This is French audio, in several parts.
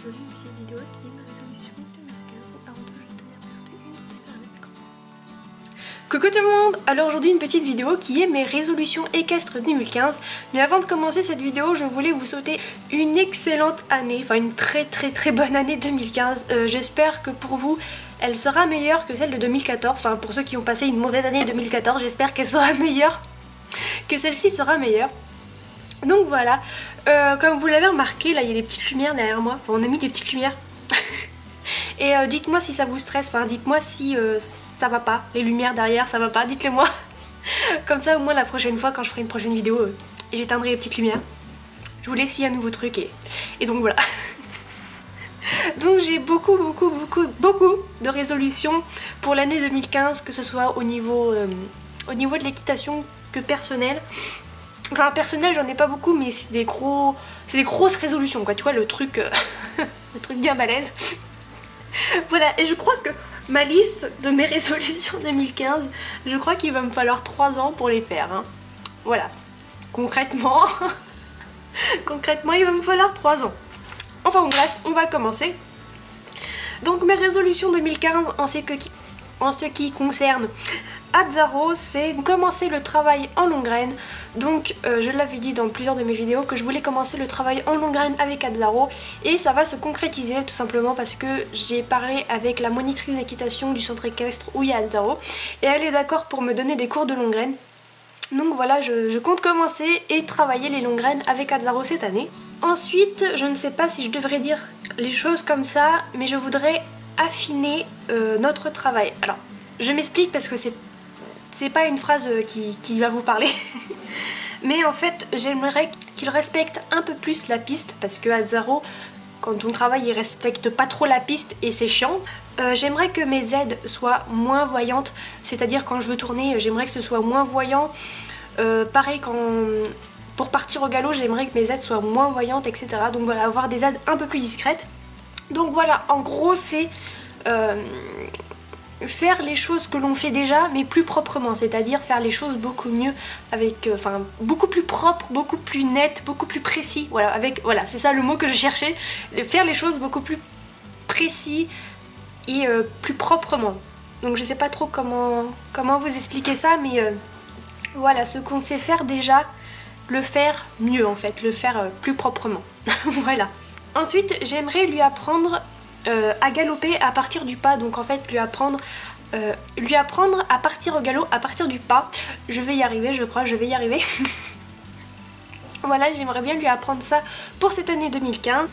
aujourd'hui une petite vidéo qui est ma résolution 2015. Avant tout, je tenais à vous souhaiter une super belle écran. Coucou tout le monde! Alors aujourd'hui une petite vidéo qui est mes résolutions équestres 2015. Mais avant de commencer cette vidéo, je voulais vous souhaiter une excellente année, enfin une très bonne année 2015. J'espère que pour vous, elle sera meilleure que celle de 2014. Enfin pour ceux qui ont passé une mauvaise année 2014, j'espère qu'elle sera meilleure, que celle-ci sera meilleure. Donc voilà, comme vous l'avez remarqué, là il y a des petites lumières derrière moi, enfin on a mis des petites lumières. Et dites-moi si ça vous stresse, enfin dites-moi si ça va pas, les lumières derrière ça va pas, dites-le moi. Comme ça au moins la prochaine fois quand je ferai une prochaine vidéo, j'éteindrai les petites lumières. Je vous laisse un nouveau truc et donc voilà. Donc j'ai beaucoup de résolutions pour l'année 2015, que ce soit au niveau de l'équitation que personnel. Enfin personnel j'en ai pas beaucoup, mais c'est des grosses résolutions quoi, tu vois le truc le truc bien balèze. Voilà, et je crois que ma liste de mes résolutions 2015, je crois qu'il va me falloir 3 ans pour les faire hein. Voilà, concrètement il va me falloir 3 ans. Enfin bon, bref, on va commencer. Donc mes résolutions 2015 en ce qui concerne Azzaro, c'est commencer le travail en longue graine. Donc je l'avais dit dans plusieurs de mes vidéos que je voulais commencer le travail en longue graine avec Azzaro, et ça va se concrétiser tout simplement parce que j'ai parlé avec la monitrice d'équitation du centre équestre où il y a Azzaro et elle est d'accord pour me donner des cours de longue graine. Donc voilà, je compte commencer et travailler les longues graines avec Azzaro cette année. Ensuite, je ne sais pas si je devrais dire les choses comme ça, mais je voudrais affiner notre travail. Alors, je m'explique parce que c'est pas une phrase qui va vous parler. Mais en fait, j'aimerais qu'il respecte un peu plus la piste, parce que Azzaro, quand on travaille, il respecte pas trop la piste et c'est chiant. J'aimerais que mes aides soient moins voyantes, c'est-à-dire quand je veux tourner, j'aimerais que ce soit moins voyant. Pareil, pour partir au galop, j'aimerais que mes aides soient moins voyantes, etc. Donc voilà, avoir des aides un peu plus discrètes. Donc voilà, en gros, c'est faire les choses que l'on fait déjà, mais plus proprement, c'est-à-dire faire les choses beaucoup mieux, avec, enfin, beaucoup plus propre, beaucoup plus net, beaucoup plus précis. Voilà, voilà, c'est ça le mot que je cherchais, faire les choses beaucoup plus précis et plus proprement. Donc je sais pas trop comment vous expliquer ça, mais voilà, ce qu'on sait faire déjà, le faire mieux en fait, le faire plus proprement. Voilà. Ensuite, j'aimerais lui apprendre à galoper à partir du pas, donc en fait lui apprendre à partir au galop à partir du pas. Je vais y arriver, je crois, je vais y arriver. Voilà, j'aimerais bien lui apprendre ça pour cette année 2015.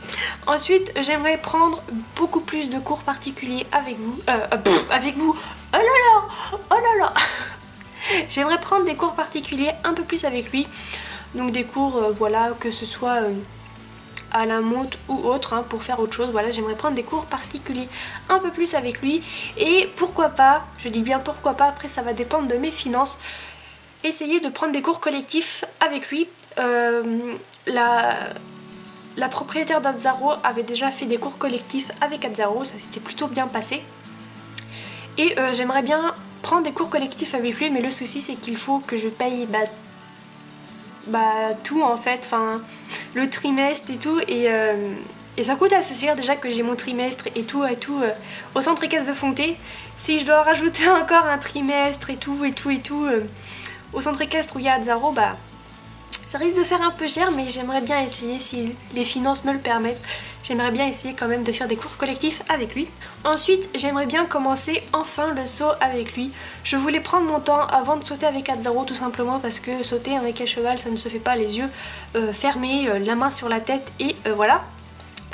Ensuite, j'aimerais prendre beaucoup plus de cours particuliers avec vous. Oh là là, oh là là. J'aimerais prendre des cours particuliers un peu plus avec lui. Donc des cours, voilà, que ce soit à la monte ou autre, hein, pour faire autre chose. Voilà, j'aimerais prendre des cours particuliers un peu plus avec lui. Et pourquoi pas, je dis bien pourquoi pas, après ça va dépendre de mes finances, essayer de prendre des cours collectifs avec lui. La propriétaire d'Azzaro avait déjà fait des cours collectifs avec Azzaro, ça s'était plutôt bien passé. Et j'aimerais bien prendre des cours collectifs avec lui, mais le souci c'est qu'il faut que je paye tout en fait, enfin le trimestre et tout, et ça coûte assez cher déjà que j'ai mon trimestre et tout au centre équestre de Fonté. Si je dois rajouter encore un trimestre et tout au centre équestre où il y a Azzaro, bah ça risque de faire un peu cher, mais j'aimerais bien essayer, si les finances me le permettent, j'aimerais bien essayer quand même de faire des cours collectifs avec lui. Ensuite, j'aimerais bien commencer enfin le saut avec lui. Je voulais prendre mon temps avant de sauter avec Azzaro, tout simplement parce que sauter avec un cheval, ça ne se fait pas les yeux fermés, la main sur la tête, et voilà.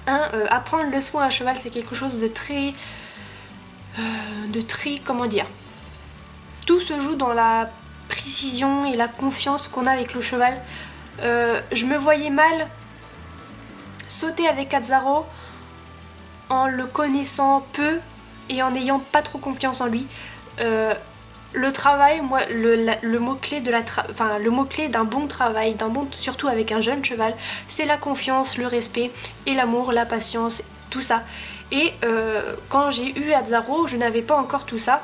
Hein, apprendre le saut à un cheval, c'est quelque chose de très, comment dire, tout se joue dans la précision et la confiance qu'on a avec le cheval. Je me voyais mal sauter avec Azzaro en le connaissant peu et en n'ayant pas trop confiance en lui. Le travail, moi, le mot-clé d'un bon travail, surtout avec un jeune cheval, c'est la confiance, le respect et l'amour, la patience, tout ça. Et quand j'ai eu Azzaro, je n'avais pas encore tout ça.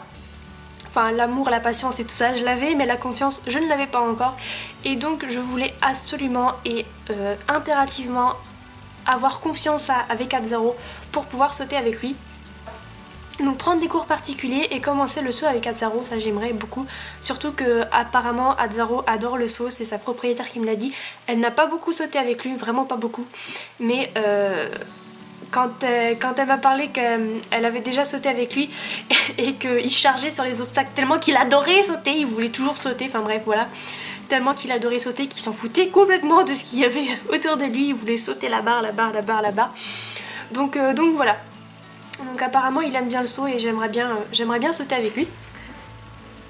Enfin, l'amour, la patience et tout ça, je l'avais, mais la confiance, je ne l'avais pas encore. Et donc, je voulais absolument et impérativement avoir confiance avec Atzaro pour pouvoir sauter avec lui. Donc prendre des cours particuliers et commencer le saut avec Atzaro, ça j'aimerais beaucoup. Surtout que apparemment Atzaro adore le saut, c'est sa propriétaire qui me l'a dit. Elle n'a pas beaucoup sauté avec lui, vraiment pas beaucoup. Mais quand elle m'a parlé qu'elle avait déjà sauté avec lui et qu'il chargeait sur les obstacles tellement qu'il adorait sauter, il voulait toujours sauter, enfin bref voilà. Tellement qu'il adorait sauter qu'il s'en foutait complètement de ce qu'il y avait autour de lui, il voulait sauter la barre. Donc voilà. Donc apparemment il aime bien le saut et j'aimerais bien sauter avec lui.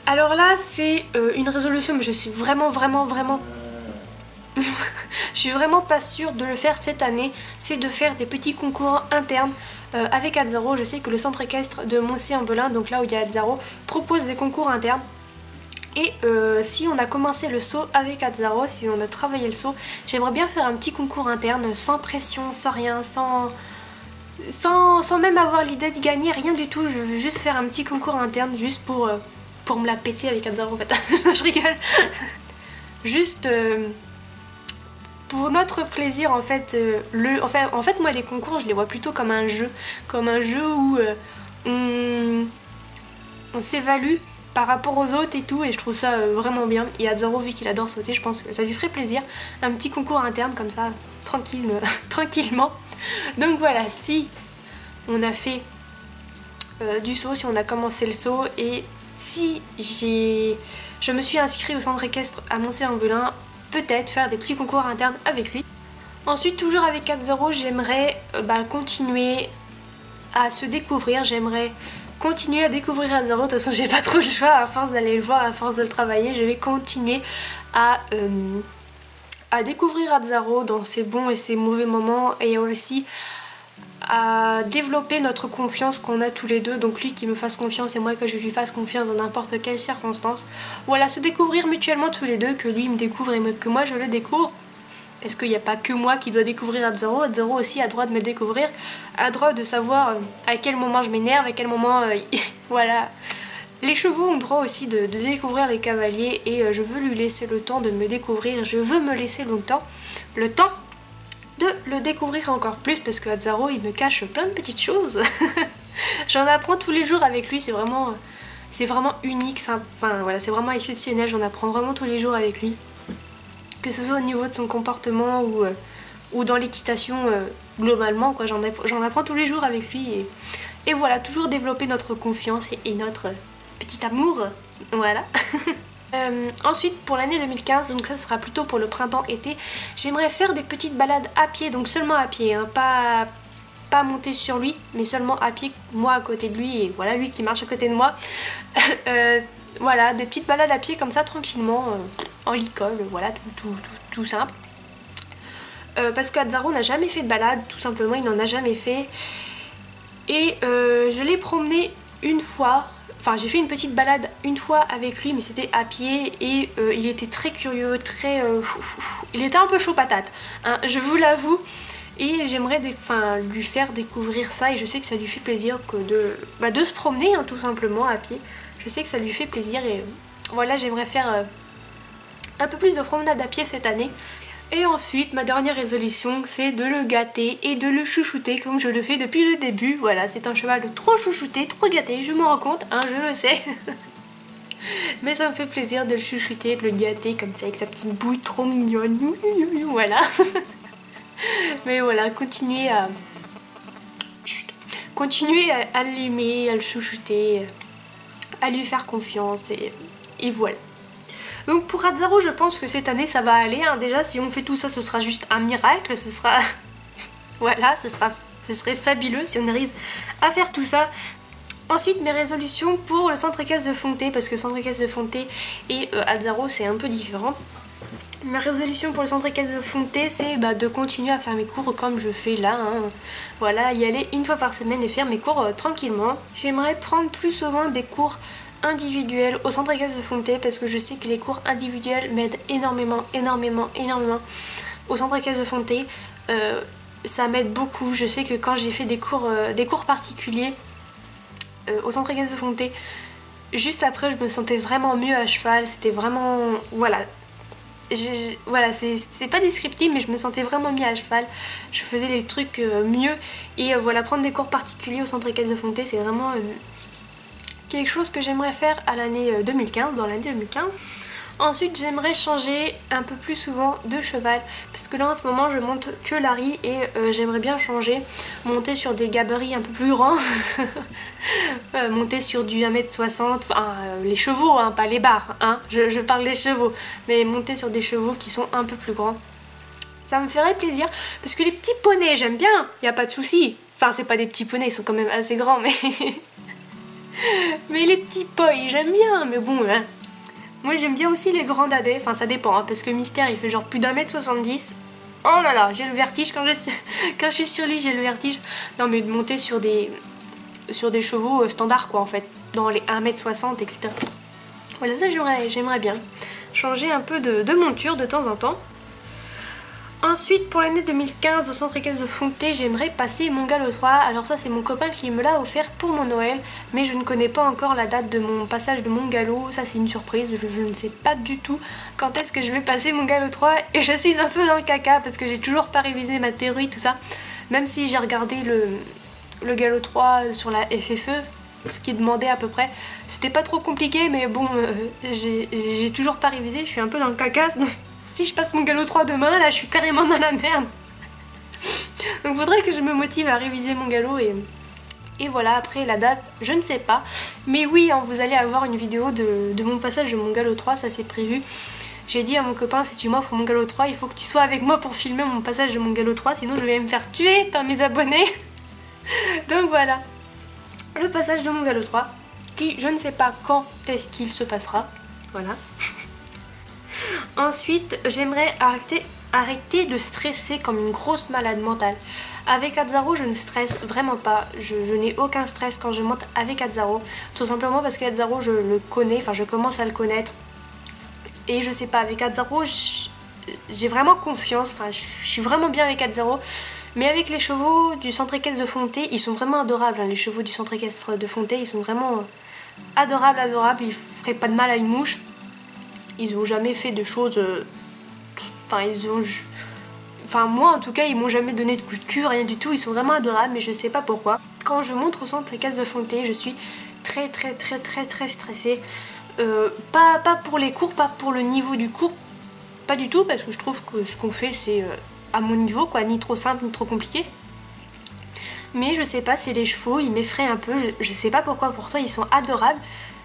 Alors là c'est une résolution mais je suis vraiment je suis vraiment pas sûre de le faire cette année, c'est de faire des petits concours internes avec Atzaro. Je sais que le centre équestre de Moncy-en-Velin, donc là où il y a Atzaro, propose des concours internes. Et si on a commencé le saut avec Atzaro, si on a travaillé le saut, j'aimerais bien faire un petit concours interne, sans pression, sans rien, sans même avoir l'idée de gagner, rien du tout. Je veux juste faire un petit concours interne, juste pour me la péter avec Atzaro en fait. Je rigole. Juste pour notre plaisir en fait. En fait moi les concours je les vois plutôt comme un jeu où on s'évalue par rapport aux autres et tout, et je trouve ça vraiment bien. Et Atzaro, vu qu'il adore sauter, je pense que ça lui ferait plaisir. Un petit concours interne comme ça, tranquillement. Donc voilà, si on a fait du saut, si on a commencé le saut, et si je me suis inscrite au centre équestre à Moncy-en-Velin, peut-être faire des petits concours internes avec lui. Ensuite, toujours avec Atzaro, j'aimerais continuer à se découvrir, j'aimerais continuer à découvrir Atzaro. De toute façon j'ai pas trop le choix, à force d'aller le voir, à force de le travailler, je vais continuer à découvrir Atzaro dans ses bons et ses mauvais moments, et aussi à développer notre confiance qu'on a tous les deux, donc lui qui me fasse confiance et moi que je lui fasse confiance dans n'importe quelle circonstance. Voilà, se découvrir mutuellement tous les deux, que lui me découvre et que moi je le découvre. Parce qu'il n'y a pas que moi qui dois découvrir Atzaro, Atzaro aussi a droit de me découvrir, a droit de savoir à quel moment je m'énerve, à quel moment... voilà. Les chevaux ont droit aussi de découvrir les cavaliers, et je veux lui laisser le temps de me découvrir, je veux me laisser le temps de le découvrir encore plus, parce que Atzaro il me cache plein de petites choses. J'en apprends tous les jours avec lui, c'est vraiment unique, enfin voilà, c'est vraiment exceptionnel, j'en apprends vraiment tous les jours avec lui. Que ce soit au niveau de son comportement ou dans l'équitation globalement, quoi, j'en apprends tous les jours avec lui, et voilà, toujours développer notre confiance et notre petit amour, voilà. Ensuite pour l'année 2015, donc ça sera plutôt pour le printemps-été, j'aimerais faire des petites balades à pied, donc seulement à pied, hein, pas monter sur lui, mais seulement à pied, moi à côté de lui, et voilà, lui qui marche à côté de moi. Voilà, des petites balades à pied comme ça tranquillement, en licol, voilà, tout simple. Parce qu'Atzaro n'a jamais fait de balade, tout simplement, il n'en a jamais fait. Et je l'ai promené une fois, enfin j'ai fait une petite balade une fois avec lui, mais c'était à pied, et il était très curieux, il était un peu chaud patate, hein, je vous l'avoue. Et j'aimerais lui faire découvrir ça, et je sais que ça lui fait plaisir de se promener, hein, tout simplement à pied. Je sais que ça lui fait plaisir, et voilà, j'aimerais faire un peu plus de promenade à pied cette année. Et ensuite, ma dernière résolution, c'est de le gâter et de le chouchouter comme je le fais depuis le début. Voilà, c'est un cheval trop chouchouté, trop gâté, je m'en rends compte, hein, je le sais. Mais ça me fait plaisir de le chouchouter, de le gâter comme ça avec sa petite bouille trop mignonne. Voilà. Mais voilà, continuer à l'aimer, à le chouchouter, à lui faire confiance, et voilà. Donc pour Atzaro, je pense que cette année ça va aller, hein. Déjà si on fait tout ça, ce sera juste un miracle, ce sera voilà, ce serait fabuleux si on arrive à faire tout ça. Ensuite, mes résolutions pour le centre équestre de Fonté, parce que centre équestre de Fonté et Atzaro c'est un peu différent. Ma résolution pour le centre équestre de Fonté, c'est de continuer à faire mes cours comme je fais là, hein. Voilà, y aller une fois par semaine et faire mes cours tranquillement. J'aimerais prendre plus souvent des cours individuels au centre équestre de Fonté, parce que je sais que les cours individuels m'aident énormément au centre équestre de Fonté. Ça m'aide beaucoup. Je sais que quand j'ai fait des cours particuliers au centre équestre de Fonté, juste après je me sentais vraiment mieux à cheval, c'était vraiment... voilà. voilà, c'est pas descriptif, mais je me sentais vraiment mis à cheval. Je faisais les trucs mieux. Et voilà, prendre des cours particuliers au centre équestre de Fontaine, c'est vraiment quelque chose que j'aimerais faire à l'année 2015, dans l'année 2015. Ensuite, j'aimerais changer un peu plus souvent de cheval, parce que là en ce moment je monte que Larry et j'aimerais bien changer, monter sur des gabarits un peu plus grands, monter sur du 1m60, enfin les chevaux, hein, pas les barres, hein, je parle des chevaux, mais monter sur des chevaux qui sont un peu plus grands. Ça me ferait plaisir, parce que les petits poneys j'aime bien, y a pas de souci. Enfin c'est pas des petits poneys, ils sont quand même assez grands, mais mais les petits poys j'aime bien, mais bon hein. Moi j'aime bien aussi les grands dadais, enfin ça dépend hein, parce que Mystère il fait genre plus d'1m70. Oh là là, j'ai le vertige quand je suis sur lui, j'ai le vertige. Non mais de monter sur des chevaux standards quoi en fait, dans les 1m60 etc. Voilà, ça j'aimerais bien changer un peu de monture de temps en temps. Ensuite, pour l'année 2015, au centre équestre de Fontaine, j'aimerais passer mon galop 3. Alors ça, c'est mon copain qui me l'a offert pour mon Noël, mais je ne connais pas encore la date de mon passage de mon galop. Ça, c'est une surprise, je ne sais pas du tout quand est-ce que je vais passer mon galop 3. Et je suis un peu dans le caca parce que j'ai toujours pas révisé ma théorie, tout ça. Même si j'ai regardé le galop 3 sur la FFE, ce qui demandait à peu près. C'était pas trop compliqué, mais bon, j'ai toujours pas révisé, je suis un peu dans le caca. Si je passe mon galop 3 demain, là je suis carrément dans la merde. Donc faudrait que je me motive à réviser mon galop et voilà, après la date, je ne sais pas. Mais oui, hein, vous allez avoir une vidéo de mon passage de mon galop 3, ça c'est prévu. J'ai dit à mon copain, si tu m'offres mon galop 3, il faut que tu sois avec moi pour filmer mon passage de mon galop 3, sinon je vais me faire tuer par mes abonnés. Donc voilà, le passage de mon galop 3, qui je ne sais pas quand est-ce qu'il se passera. Voilà. Ensuite, j'aimerais arrêter de stresser comme une grosse malade mentale. Avec Azzaro, je ne stresse vraiment pas. Je n'ai aucun stress quand je monte avec Azzaro. Tout simplement parce qu'Azzaro, je le connais, enfin je commence à le connaître. Et je sais pas, avec Azzaro, j'ai vraiment confiance. Enfin, je suis vraiment bien avec Azzaro. Mais avec les chevaux du centre équestre de Fontaine, ils sont vraiment adorables. Hein. Les chevaux du centre équestre de Fontaine, ils sont vraiment adorables. Ils feraient pas de mal à une mouche. Ils n'ont jamais fait de choses... Enfin, moi en tout cas, ils m'ont jamais donné de coup de cul, rien du tout. Ils sont vraiment adorables, mais je sais pas pourquoi. Quand je monte au centre équestre de Fontaine, je suis très stressée. Pas pour les cours, pas pour le niveau du cours. Pas du tout, parce que je trouve que ce qu'on fait, c'est à mon niveau, quoi. Ni trop simple, ni trop compliqué. Mais je sais pas, c'est les chevaux, ils m'effraient un peu. Je sais pas pourquoi, pourtant ils sont adorables.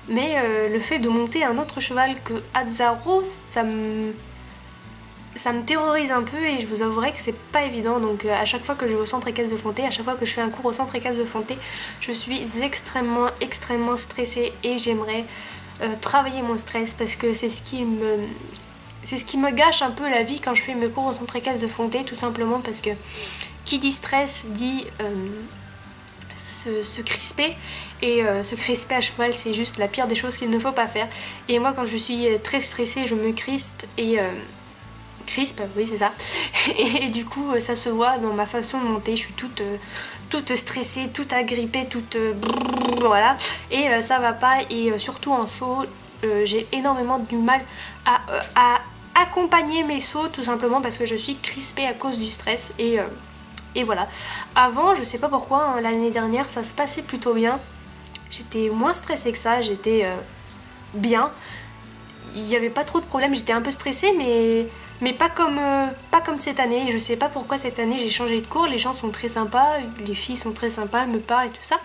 Mais le fait de monter un autre cheval que Azzaro, ça me terrorise un peu et je vous avouerai que c'est pas évident. Donc à chaque fois que je vais au centre équestre de Fontaine, à chaque fois que je fais un cours au centre équestre de Fontaine, je suis extrêmement stressée et j'aimerais travailler mon stress parce que c'est ce qui me gâche un peu la vie quand je fais mes cours au centre équestre de Fontaine, tout simplement parce que qui dit stress dit se crisper et se crisper à cheval c'est juste la pire des choses qu'il ne faut pas faire et moi quand je suis très stressée je me crispe et crispe, oui c'est ça et du coup ça se voit dans ma façon de monter, je suis toute stressée, toute agrippée, voilà et ça va pas et surtout en saut j'ai énormément du mal à accompagner mes sauts tout simplement parce que je suis crispée à cause du stress et voilà. Avant, je sais pas pourquoi, hein, l'année dernière, ça se passait plutôt bien. J'étais moins stressée que ça, j'étais bien. Il n'y avait pas trop de problèmes, j'étais un peu stressée, mais pas comme cette année. Je sais pas pourquoi cette année j'ai changé de cours, les gens sont très sympas, les filles sont très sympas, elles me parlent et tout ça.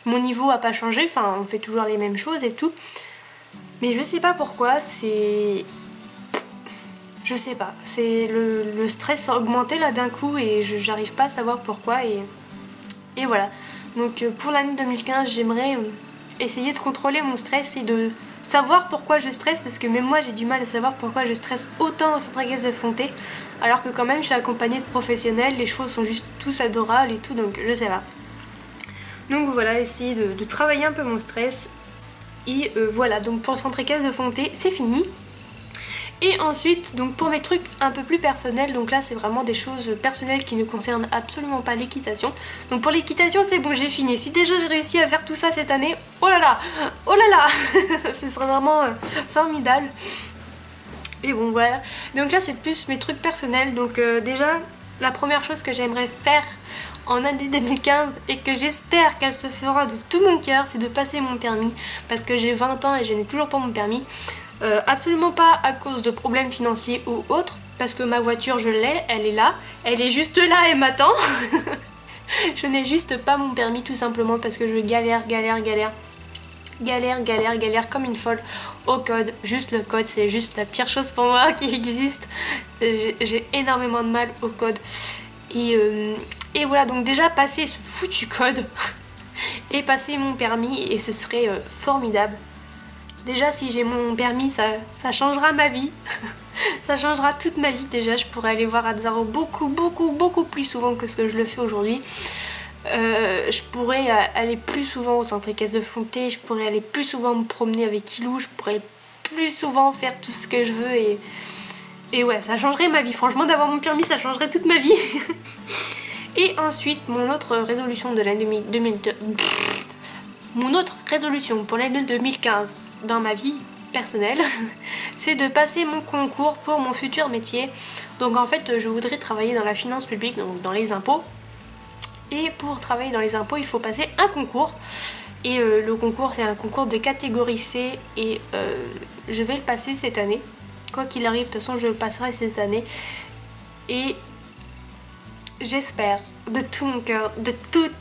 Mon niveau a pas changé, enfin on fait toujours les mêmes choses et tout. Mais je sais pas pourquoi, c'est... Je sais pas, c'est le stress a augmenté là d'un coup et j'arrive pas à savoir pourquoi et voilà. Donc pour l'année 2015 j'aimerais essayer de contrôler mon stress et de savoir pourquoi je stresse parce que même moi j'ai du mal à savoir pourquoi je stresse autant au centre équestre de Fontaine alors que quand même je suis accompagnée de professionnels, les chevaux sont juste tous adorables et tout donc je sais pas. Donc voilà, essayer de travailler un peu mon stress et voilà, donc pour le centre équestre de Fontaine c'est fini. Et ensuite, donc pour mes trucs un peu plus personnels, donc là c'est vraiment des choses personnelles qui ne concernent absolument pas l'équitation. Donc pour l'équitation c'est bon, j'ai fini. Si déjà j'ai réussi à faire tout ça cette année, oh là là, ce serait vraiment formidable. Et bon voilà, donc là c'est plus mes trucs personnels. Donc déjà la première chose que j'aimerais faire en année 2015 et que j'espère qu'elle se fera de tout mon cœur, c'est de passer mon permis, parce que j'ai 20 ans et je n'ai toujours pas mon permis. Absolument pas à cause de problèmes financiers ou autres, parce que ma voiture je l'ai, elle est là, elle est juste là et m'attend. Je n'ai juste pas mon permis tout simplement parce que je galère comme une folle au code. Juste le code, c'est juste la pire chose pour moi qui existe. J'ai énormément de mal au code. Et voilà, donc déjà passer ce foutu code et passer mon permis, et ce serait formidable. Déjà si j'ai mon permis, ça changera ma vie. Ça changera toute ma vie. Déjà je pourrais aller voir Hatzaro beaucoup plus souvent que ce que je le fais aujourd'hui. Je pourrais aller plus souvent au centre équestre de Fontenay, je pourrais aller plus souvent me promener avec Ilou, je pourrais plus souvent faire tout ce que je veux, et ouais, ça changerait ma vie. Franchement, d'avoir mon permis, ça changerait toute ma vie. Et ensuite, mon autre résolution de l'année 2002, mon autre résolution pour l'année 2015 dans ma vie personnelle, c'est de passer mon concours pour mon futur métier. Donc en fait, je voudrais travailler dans la finance publique, donc dans les impôts. Et pour travailler dans les impôts, il faut passer un concours. Et le concours, c'est un concours de catégorie C. Et je vais le passer cette année. Quoi qu'il arrive, de toute façon, je le passerai cette année. Et j'espère de tout mon cœur, de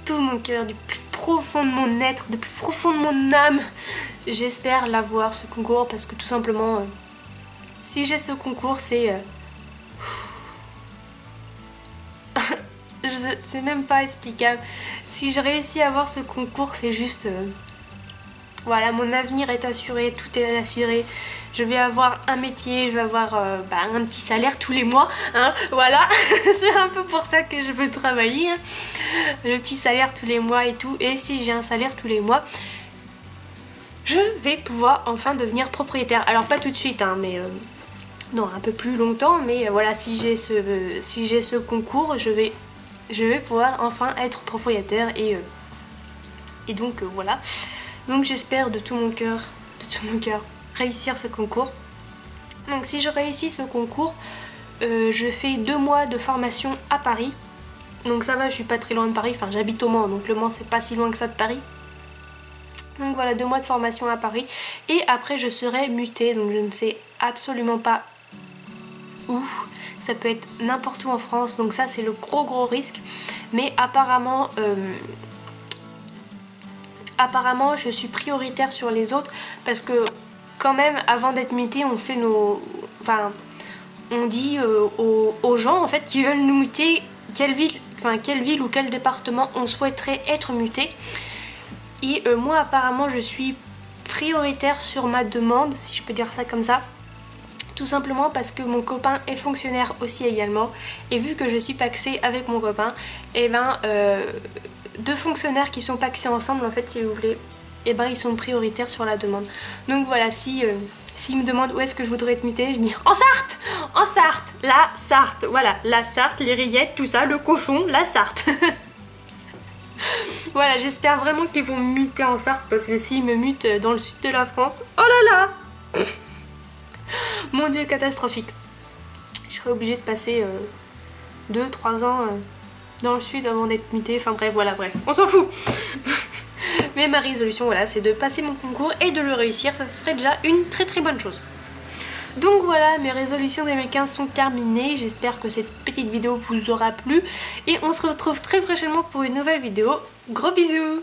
tout mon cœur, du plus profond de mon être, du plus profond de mon âme, j'espère l'avoir, ce concours. Parce que tout simplement, si j'ai ce concours, c'est... c'est même pas explicable. Si je réussis à avoir ce concours, c'est juste... voilà, mon avenir est assuré, tout est assuré. Je vais avoir un métier, je vais avoir un petit salaire tous les mois, hein, voilà. C'est un peu pour ça que je veux travailler, hein. Le petit salaire tous les mois et tout. Et si j'ai un salaire tous les mois, je vais pouvoir enfin devenir propriétaire. Alors pas tout de suite, hein, mais... non, un peu plus longtemps. Mais voilà, si j'ai ce concours, je vais pouvoir enfin être propriétaire, et donc voilà. Donc j'espère de tout mon cœur réussir ce concours. Donc si je réussis ce concours, je fais 2 mois de formation à Paris. Donc ça va, je suis pas très loin de Paris, enfin j'habite au Mans, donc le Mans c'est pas si loin que ça de Paris. Donc voilà, 2 mois de formation à Paris, et après je serai mutée, donc je ne sais absolument pas où. Ça peut être n'importe où en France, donc ça c'est le gros risque. Mais apparemment je suis prioritaire sur les autres, parce que quand même avant d'être muté, on fait nos... enfin on dit aux gens en fait qui veulent nous muter quelle ville ou quel département on souhaiterait être muté. Et moi apparemment je suis prioritaire sur ma demande, si je peux dire ça comme ça. Tout simplement parce que mon copain est fonctionnaire aussi également. Et vu que je suis pacsée avec mon copain, et ben 2 fonctionnaires qui sont pacsés ensemble, en fait si vous voulez, et ben ils sont prioritaires sur la demande. Donc voilà, s'ils me demandent où est-ce que je voudrais être mutée, je dis en Sarthe, la Sarthe, voilà, la Sarthe, les rillettes, tout ça, le cochon, la Sarthe. Voilà, j'espère vraiment qu'ils vont me muter en Sarthe, parce que s'ils me mutent dans le sud de la France, oh là là. Mon dieu, catastrophique. Je serais obligée de passer 2-3 ans dans le sud avant d'être mutée. Enfin bref, voilà, bref, on s'en fout. Mais ma résolution, voilà, c'est de passer mon concours et de le réussir. Ça serait déjà une très bonne chose. Donc voilà, mes résolutions 2015 sont terminées. J'espère que cette petite vidéo vous aura plu. Et on se retrouve très prochainement pour une nouvelle vidéo. Gros bisous!